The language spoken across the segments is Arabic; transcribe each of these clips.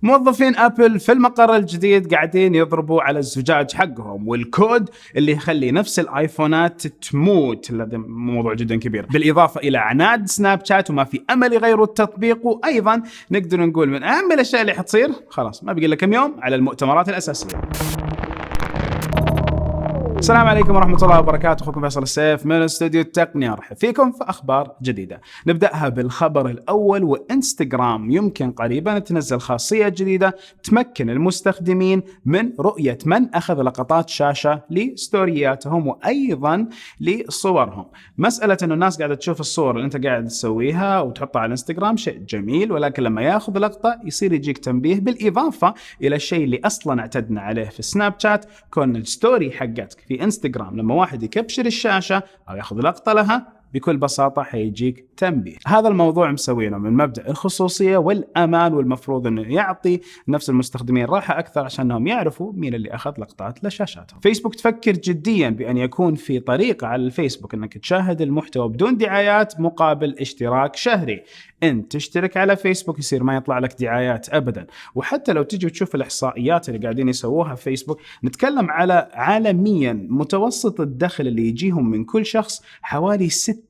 موظفين أبل في المقر الجديد قاعدين يضربوا على الزجاج حقهم والكود اللي يخلي نفس الآيفونات تموت. هذا موضوع جدا كبير، بالإضافة إلى عناد سناب شات وما في أمل يغيروا التطبيق. وأيضا نقدر نقول من أهم الأشياء اللي حتصير خلاص ما بقي لك كم يوم على المؤتمرات الأساسية. السلام عليكم ورحمة الله وبركاته، أخوكم فيصل السيف من استوديو التقنية. أرحب فيكم في أخبار جديدة. نبدأها بالخبر الأول، وإنستغرام يمكن قريبا تنزل خاصية جديدة تمكن المستخدمين من رؤية من أخذ لقطات شاشة لستورياتهم وأيضا لصورهم. مسألة أنه الناس قاعدة تشوف الصور اللي أنت قاعد تسويها وتحطها على إنستغرام شيء جميل، ولكن لما يأخذ لقطة يصير يجيك تنبيه، بالإضافة إلى الشيء اللي أصلا اعتدنا عليه في سناب شات، كون الستوري حقتك في انستغرام لما واحد يكبشر الشاشة أو يأخذ لقطة لها بكل بساطة حيجيك تنبيه. هذا الموضوع مسوينه من مبدأ الخصوصية والأمان، والمفروض أنه يعطي نفس المستخدمين راحة أكثر عشان أنهم يعرفوا مين اللي أخذ لقطات لشاشاتهم. فيسبوك تفكر جديا بأن يكون في طريقة على الفيسبوك أنك تشاهد المحتوى بدون دعايات مقابل اشتراك شهري. انت تشترك على فيسبوك يصير ما يطلع لك دعايات ابدا. وحتى لو تيجي تشوف الاحصائيات اللي قاعدين يسووها في فيسبوك، نتكلم على عالميا متوسط الدخل اللي يجيهم من كل شخص حوالي $6.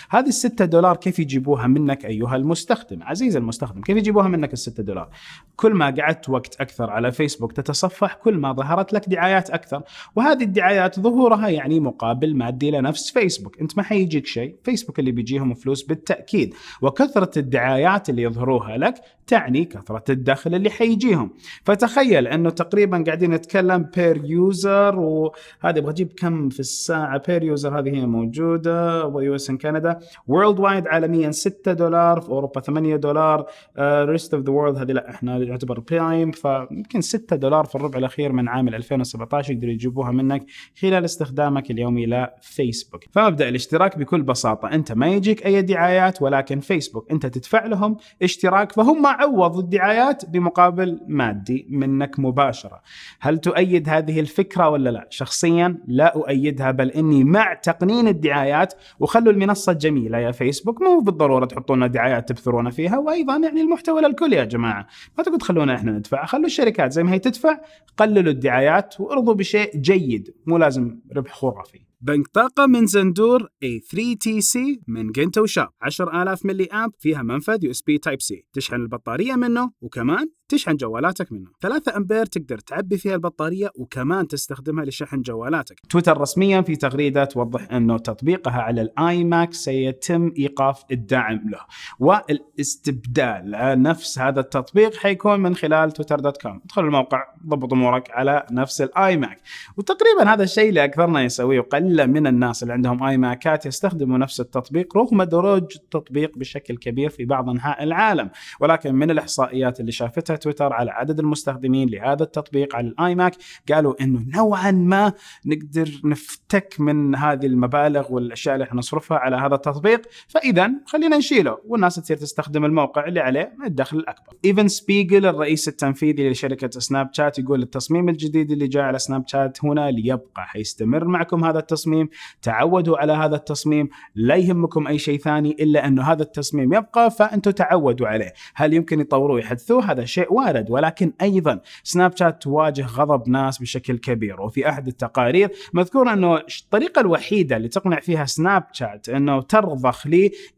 هذه $6 كيف يجيبوها منك ايها المستخدم عزيز المستخدم؟ كيف يجيبوها منك $6؟ كل ما قعدت وقت اكثر على فيسبوك تتصفح، كل ما ظهرت لك دعايات اكثر، وهذه الدعايات ظهورها يعني مقابل مادي لنفس فيسبوك. انت ما حيجيك شيء، فيسبوك اللي بيجيهم فلوس بالتاكيد. وكثرة الدعايات اللي يظهروها لك تعني كثرة الدخل اللي حيجيهم. فتخيل انه تقريبا قاعدين نتكلم بير يوزر، وهذا يبغى اجيب كم في الساعة بير يوزر. هذه هي موجودة ويو اس ان كندا وورلد وايد عالميا $6، في اوروبا $8. ريست اوف ذا وورلد هذه لا، احنا نعتبر برايم، فيمكن $6 في الربع الاخير من عام 2017 يقدروا يجيبوها منك خلال استخدامك اليومي لفيسبوك. فمبدأ الاشتراك بكل بساطة، انت ما يجيك اي دعايات، ولكن فيسبوك انت تدفع لهم اشتراك، فهم عوضوا الدعايات بمقابل مادي منك مباشرة. هل تؤيد هذه الفكرة ولا لا؟ شخصيا لا أؤيدها، بل إني مع تقنين الدعايات. وخلوا المنصة جميلة يا فيسبوك، مو بالضرورة تحطون دعايات تبثرون فيها. وأيضا يعني المحتوى للكل يا جماعة، ما تقول تخلونا إحنا ندفع، خلوا الشركات زي ما هي تدفع، قللوا الدعايات وارضوا بشيء جيد، مو لازم ربح خرافي. بنك طاقة من زندور A3TC من جنتو شاب، 10,000 ملي أمب، فيها منفذ USB Type C، تشحن البطارية منه وكمان تشحن جوالاتك منه. 3 أمبير تقدر تعبي فيها البطارية وكمان تستخدمها لشحن جوالاتك. تويتر رسميا في تغريدة توضح أنه تطبيقها على الآي ماك سيتم إيقاف الدعم له، والاستبدال نفس هذا التطبيق حيكون من خلال twitter.com. ادخل الموقع، ضبط أمورك على نفس الآي ماك. وتقريبا هذا الشيء اللي أكثرنا يسويه، وقليل من الناس اللي عندهم آي ماكات يستخدموا نفس التطبيق رغم دروج التطبيق بشكل كبير في بعض أنحاء العالم. ولكن من الإحصائيات اللي شافتها تويتر على عدد المستخدمين لهذا التطبيق على الآي ماك، قالوا إنه نوعا ما نقدر نفتك من هذه المبالغ والأشياء اللي احنا نصرفها على هذا التطبيق، فإذا خلينا نشيله والناس تصير تستخدم الموقع اللي عليه الدخل الأكبر. إيفن سبيغل الرئيس التنفيذي لشركة سناب شات يقول التصميم الجديد اللي جاء على سناب شات هنا ليبقى، حيستمر معكم هذا التصميم، تعودوا على هذا التصميم، لا يهمكم أي شيء ثاني إلا أنه هذا التصميم يبقى، فأنتوا تعودوا عليه. هل يمكن يطوروه يحدثوه؟ هذا شيء وارد، ولكن أيضا سناب شات تواجه غضب ناس بشكل كبير. وفي أحد التقارير مذكور أنه الطريقة الوحيدة اللي تقنع فيها سناب شات أنه ترضخ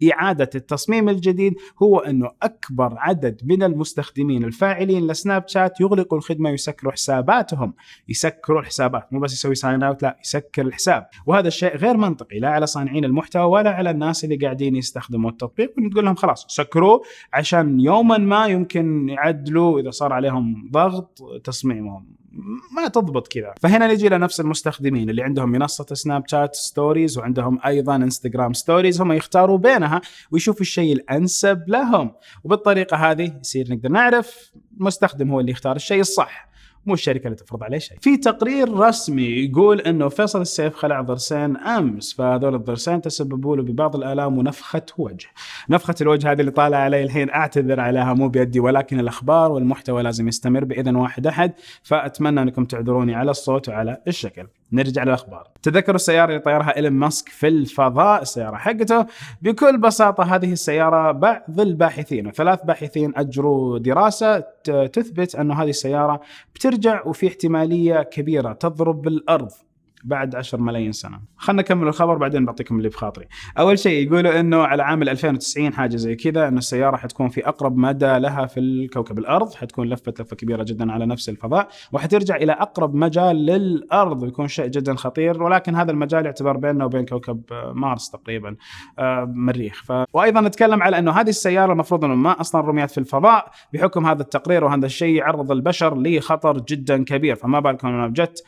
لإعادة التصميم الجديد هو أنه أكبر عدد من المستخدمين الفاعلين لسناب شات يغلقوا الخدمة، يسكروا حساباتهم. يسكروا الحسابات، مو بس يسوي ساين اوت، لا، يسكر الحساب. وهذا الشيء غير منطقي لا على صانعين المحتوى ولا على الناس اللي قاعدين يستخدموا التطبيق. ونقول لهم خلاص سكروه عشان يوما ما يمكن يعدلوا إذا صار عليهم ضغط تصميمهم. ما تضبط كذا. فهنا نجي لنفس المستخدمين اللي عندهم منصة سناب شات ستوريز وعندهم أيضا انستغرام ستوريز، هم يختاروا بينها ويشوفوا الشيء الأنسب لهم. وبالطريقة هذه يصير نقدر نعرف المستخدم هو اللي يختار الشيء الصح، مو الشركة اللي تفرض عليه شيء. في تقرير رسمي يقول انه فيصل السيف خلع ضرسين امس، فهذول الضرسين تسببوا له ببعض الالام ونفخة وجه. نفخة الوجه هذه اللي طالع علي الحين اعتذر عليها، مو بيدي، ولكن الاخبار والمحتوى لازم يستمر باذن واحد احد، فاتمنى انكم تعذروني على الصوت وعلى الشكل. نرجع للأخبار. تذكروا السيارة اللي طيرها إيلون ماسك في الفضاء، السيارة حقته؟ بكل بساطة هذه السيارة بعض الباحثين وثلاث باحثين أجروا دراسة تثبت أن هذه السيارة بترجع وفي احتمالية كبيرة تضرب بالأرض بعد 10 ملايين سنة. خلنا نكمل الخبر بعدين بعطيكم اللي بخاطري. أول شيء يقولوا إنه على عام 2090 حاجة زي كذا، إنه السيارة حتكون في أقرب مدى لها في الكوكب الأرض، حتكون لفة كبيرة جدا على نفس الفضاء، وحترجع إلى أقرب مجال للأرض، ويكون شيء جدا خطير. ولكن هذا المجال يعتبر بيننا وبين كوكب مارس تقريبا، مريخ. وأيضا نتكلم على إنه هذه السيارة المفروض إنه ما أصلا رميات في الفضاء بحكم هذا التقرير، وهذا الشيء يعرض البشر لخطر جدا كبير. فما بالكم إنه جت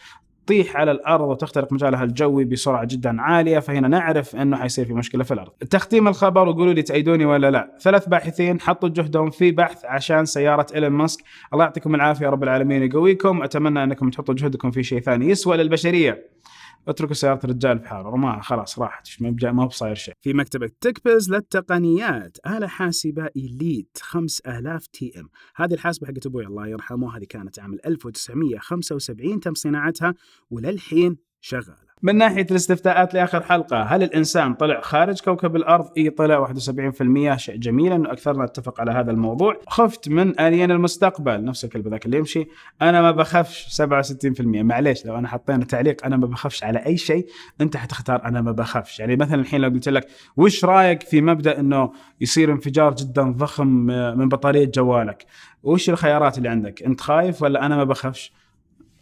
تطيح على الأرض وتخترق مجالها الجوي بسرعة جدا عالية، فهنا نعرف أنه حيصير في مشكلة في الأرض. تختيم الخبر وقولوا لي تأيدوني ولا لا. 3 باحثين حطوا جهدهم في بحث عشان سيارة إيلون ماسك. الله يعطيكم العافية رب العالمين يقويكم. أتمنى أنكم تحطوا جهدكم في شيء ثاني يسوى للبشرية. اتركوا سيارة الرجال في حاله، ما خلاص راحت، ما بصاير شيء. في مكتبة تكبز للتقنيات آلة حاسبة إليت 5000 TM. هذه الحاسبة حقت أبوي الله يرحمه، هذه كانت عام 1975 تم صناعتها وللحين شغالة. من ناحية الاستفتاءات لآخر حلقة، هل الإنسان طلع خارج كوكب الأرض؟ طلع 71%، شيء جميل أنه أكثرنا اتفق على هذا الموضوع. خفت من آليين المستقبل، نفس الكلب ذاك اللي يمشي، أنا ما بخافش 67%. معليش لو أنا حطينا تعليق أنا ما بخافش على أي شيء، أنت حتختار أنا ما بخافش. يعني مثلا الحين لو قلت لك وش رأيك في مبدأ أنه يصير انفجار جدا ضخم من بطارية جوالك، وش الخيارات اللي عندك؟ أنت خايف ولا أنا ما بخافش؟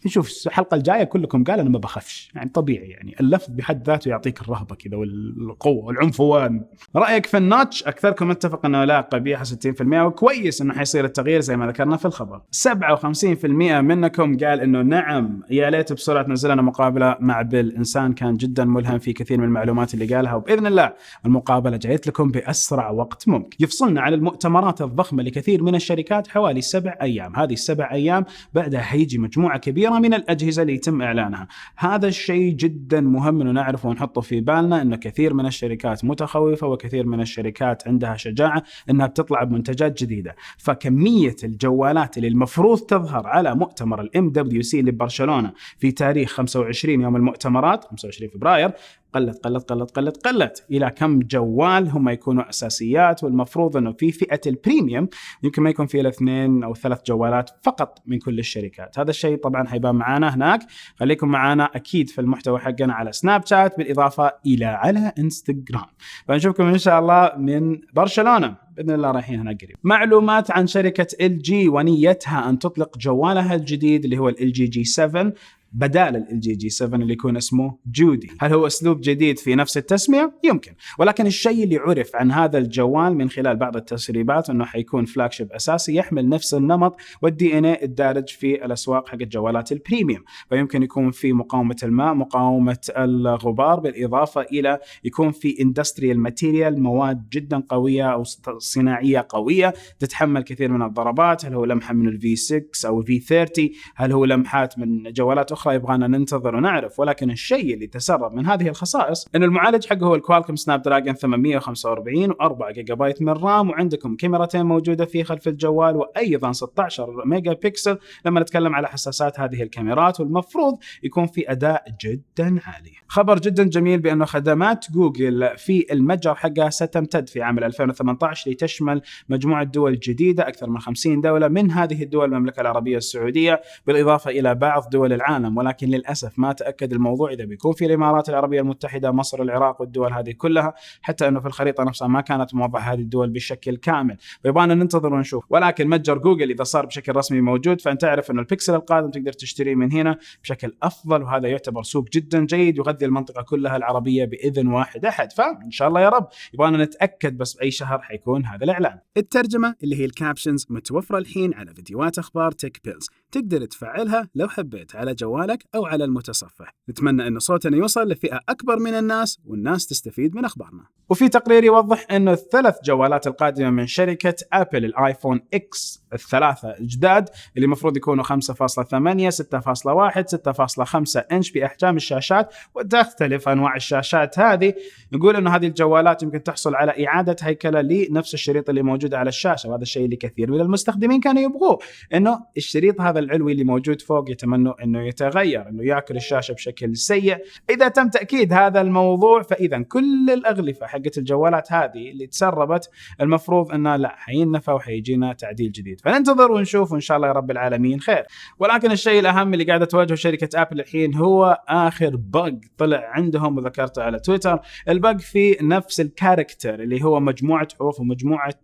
نشوف الحلقة الجاية كلكم قال أنا ما بخافش، يعني طبيعي، يعني اللفظ بحد ذاته يعطيك الرهبة كذا والقوة والعنفوان. رأيك في النوتش؟ أكثركم اتفق أنه لا، قبيحة 60%، وكويس أنه حيصير التغيير زي ما ذكرنا في الخبر. 57% منكم قال أنه نعم يا ليت بسرعة نزل لنا مقابلة مع بيل، إنسان كان جدا ملهم في كثير من المعلومات اللي قالها، وبإذن الله المقابلة جايت لكم بأسرع وقت ممكن. يفصلنا عن المؤتمرات الضخمة لكثير من الشركات حوالي 7 أيام. هذه 7 أيام بعدها حيجي مجموعة كبيرة من الأجهزة اللي يتم إعلانها. هذا الشيء جدا مهم إنه نعرفه ونحطه في بالنا، إنه كثير من الشركات متخوفة وكثير من الشركات عندها شجاعة إنها بتطلع بمنتجات جديدة. فكمية الجوالات اللي المفروض تظهر على مؤتمر MWC اللي ببرشلونة في تاريخ 25 يوم المؤتمرات 25 فبراير قلت إلى كم جوال هم يكونوا أساسيات، والمفروض أنه في فئة البريميوم يمكن ما يكون فيه 2 أو 3 جوالات فقط من كل الشركات. هذا الشيء طبعا هيبان معانا هناك، خليكم معانا أكيد في المحتوى حقنا على سناب شات، بالإضافة إلى على إنستغرام. فنشوفكم إن شاء الله من برشلونة بإذن الله، رايحين هنا قريب. معلومات عن شركة LG ونيتها أن تطلق جوالها الجديد اللي هو LG G7 بدال LG G7 اللي يكون اسمه جودي. هل هو أسلوب جديد في نفس التسمية؟ يمكن، ولكن الشيء اللي عرف عن هذا الجوال من خلال بعض التسريبات أنه حيكون فلاجشيب أساسي يحمل نفس النمط والDNA الدارج في الأسواق حق الجوالات البريميوم، فيمكن يكون في مقاومة الماء، مقاومة الغبار، بالإضافة إلى يكون في industrial material، مواد جدا قوية أو صناعية قوية تتحمل كثير من الضربات. هل هو لمحة من V6 أو V30؟ هل هو لمحات من جوالات أخرى؟ يبغانا ننتظر ونعرف. ولكن الشيء اللي تسرب من هذه الخصائص إنه المعالج حقه هو الكوالكوم سناب دراجون 845 و4 جيجا بايت من رام، وعندكم كاميرتين موجودة في خلف الجوال، وأيضا 16 ميجا بكسل لما نتكلم على حساسات هذه الكاميرات، والمفروض يكون في أداء جدا عالي. خبر جدا جميل بأنه خدمات جوجل في المتجر حقها ستمتد في عام 2018 لتشمل مجموعة دول جديدة، أكثر من 50 دولة، من هذه الدول المملكة العربية السعودية، بالإضافة إلى بعض دول العالم. ولكن للأسف ما تأكد الموضوع إذا بيكون في الإمارات العربية المتحدة، مصر، العراق والدول هذه كلها، حتى أنه في الخريطة نفسها ما كانت موضحة هذه الدول بشكل كامل، فيبغانا ننتظر ونشوف. ولكن متجر جوجل إذا صار بشكل رسمي موجود، فأنت تعرف أنه البيكسل القادم تقدر تشتريه من هنا بشكل أفضل، وهذا يعتبر سوق جدا جيد يغذي المنطقة كلها العربية بإذن واحد أحد. فإن شاء الله يا رب، يبغانا نتأكد بس بأي شهر حيكون هذا الإعلان. الترجمة اللي هي الكابشنز متوفرة الحين على فيديوهات أخبار تك بيلز، تقدر تفعلها لو حبيت على جوالك أو على المتصفح. نتمنى أن صوتنا يوصل لفئة أكبر من الناس والناس تستفيد من أخبارنا. وفي تقرير يوضح أنه ال3 جوالات القادمة من شركة أبل، الآيفون إكس ال3 الجداد اللي مفروض يكونوا 5.8 6.1 6.5 إنش بأحجام الشاشات، وتختلف أنواع الشاشات هذه. نقول أنه هذه الجوالات يمكن تحصل على إعادة هيكلة لنفس الشريط اللي موجود على الشاشة، وهذا الشيء اللي كثير من المستخدمين كانوا يبغوه، أنه الشريط هذا هذا العلوي اللي موجود فوق يتمنوا انه يتغير، انه ياكل الشاشه بشكل سيء. اذا تم تاكيد هذا الموضوع فاذا كل الاغلفه حقت الجوالات هذه اللي تسربت المفروض انها لا حينفى وحيجينا تعديل جديد. فننتظر ونشوف وان شاء الله يا رب العالمين خير. ولكن الشيء الاهم اللي قاعده تواجهه شركه ابل الحين هو اخر بق طلع عندهم وذكرته على تويتر. البق في نفس الكاركتر اللي هو مجموعه حروف ومجموعه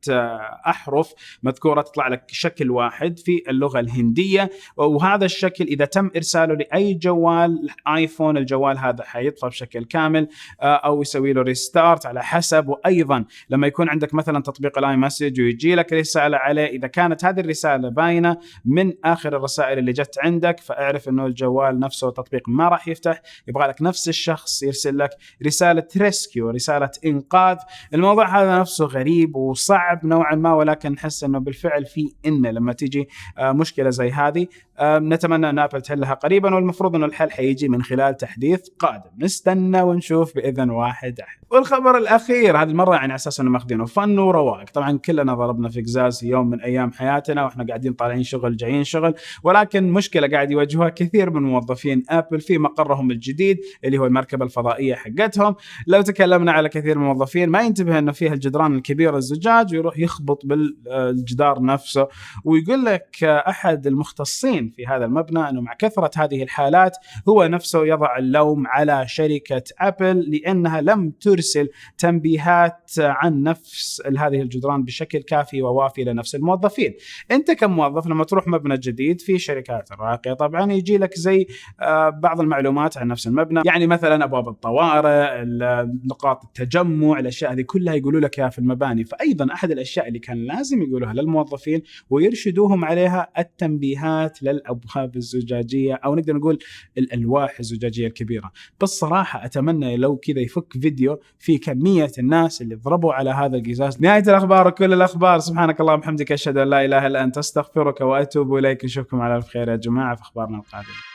احرف مذكوره تطلع لك شكل واحد في اللغه الهنديه، وهذا الشكل اذا تم ارساله لاي جوال ايفون الجوال هذا حيطفى بشكل كامل او يسوي له ريستارت على حسب. وايضا لما يكون عندك مثلا تطبيق الاي مسج ويجي لك رساله عليه، اذا كانت هذه الرساله باينه من اخر الرسائل اللي جت عندك فاعرف انه الجوال نفسه التطبيق ما راح يفتح، يبغى لك نفس الشخص يرسل لك رساله ريسكيو، رساله انقاذ. الموضوع هذا نفسه غريب وصعب نوعا ما، ولكن نحس انه بالفعل في إن لما تيجي مشكله زي هذه نتمنى ان ابل تحلها قريبا، والمفروض انه الحل حيجي من خلال تحديث قادم. نستنى ونشوف باذن واحد احد. والخبر الاخير هذه المره يعني على اساس انه ماخذينه فن ورواق، طبعا كلنا ضربنا في قزاز يوم من ايام حياتنا واحنا قاعدين طالعين شغل جايين شغل، ولكن مشكله قاعد يواجهوها كثير من موظفين ابل في مقرهم الجديد اللي هو المركبه الفضائيه حقتهم. لو تكلمنا على كثير من الموظفين ما ينتبه انه فيها الجدران الكبيره الزجاج ويروح يخبط بالجدار نفسه. ويقول لك احد المختصين في هذا المبنى انه مع كثره هذه الحالات هو نفسه يضع اللوم على شركه ابل لانها لم ترسل تنبيهات عن نفس هذه الجدران بشكل كافي ووافي لنفس الموظفين. انت كموظف لما تروح مبنى جديد في شركات الراقيه طبعا يجي لك زي بعض المعلومات عن نفس المبنى، يعني مثلا ابواب الطوارئ، نقاط التجمع، الاشياء هذه كلها يقولوا لك اياها في المباني. فايضا احد الاشياء اللي كان لازم يقولوها للموظفين ويرشدوهم عليها التنبيهات للابواب الزجاجيه او نقدر نقول الالواح الزجاجيه الكبيره. بالصراحه اتمنى لو كذا يفك فيديو في كميه الناس اللي ضربوا على هذا القزاز. نهايه الاخبار وكل الاخبار، سبحانك اللهم وبحمدك اشهد ان لا اله الا انت استغفرك واتوب اليك. نشوفكم على الف خير يا جماعه في اخبارنا القادمه.